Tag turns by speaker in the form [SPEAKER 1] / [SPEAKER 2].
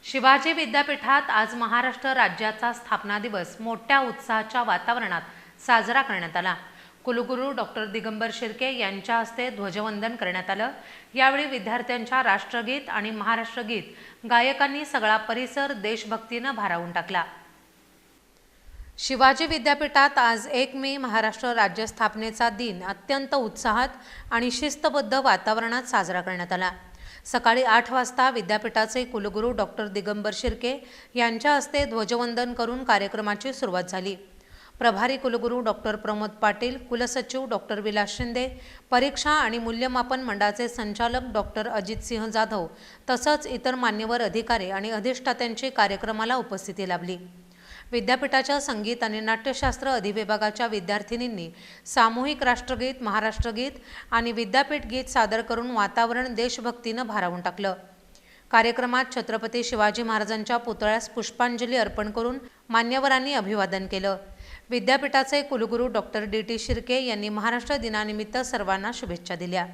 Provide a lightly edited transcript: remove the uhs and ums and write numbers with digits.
[SPEAKER 1] शिवाजी विद्यापीठात आज महाराष्ट्र राज्याचा स्थापना दिवस मोठ्या उत्साहाच्या वातावरणात साजरा करण्यात आला। कुलगुरू डॉक्टर दिगंबर शिर्के यांच्या हस्ते ध्वजवंदन करण्यात आलं। यावेळी विद्यार्थ्यांच्या राष्ट्रगीत आणि महाराष्ट्रगीत गायकांनी सगळा परिसर देशभक्तीनं भारावून टाकला। शिवाजी विद्यापीठात आज 1 मे महाराष्ट्र राज्य स्थापनेचा दिन अत्यंत उत्साहात आणि शिस्तबद्ध वातावरणात साजरा करण्यात आला। सकाळी 8 वाजता विद्यापीठाचे कुलगुरू डॉक्टर दिगंबर शिर्के यांच्या हस्ते ध्वजवंदन करून कार्यक्रमाची सुरुवात झाली। प्रभारी कुलगुरू डॉक्टर प्रमोद पाटील, कुलसचिव डॉक्टर विलास शिंदे, परीक्षा आणि मूल्यमापन मंडळाचे संचालक डॉक्टर अजित सिंह जाधव तसंच इतर मान्यवर अधिकारी आणि अधिष्ठात्यांची कार्यक्रमाला उपस्थिती लाभली। विद्यापीठाच्या संगीत आणि नाट्यशास्त्र अधिविभागाच्या विद्यार्थिनींनी सामूहिक राष्ट्रगीत, महाराष्ट्रगीत आणि विद्यापीठ गीत सादर करून वातावरण देशभक्तीनं भारावून टाकलं। कार्यक्रमात छत्रपती शिवाजी महाराजांच्या पुतळ्यास पुष्पांजली अर्पण करून मान्यवरांनी अभिवादन केलं। विद्यापीठाचे कुलगुरू डॉक्टर डी.टी. शिर्के यांनी महाराष्ट्र दिनानिमित्त सर्वांना शुभेच्छा दिल्या।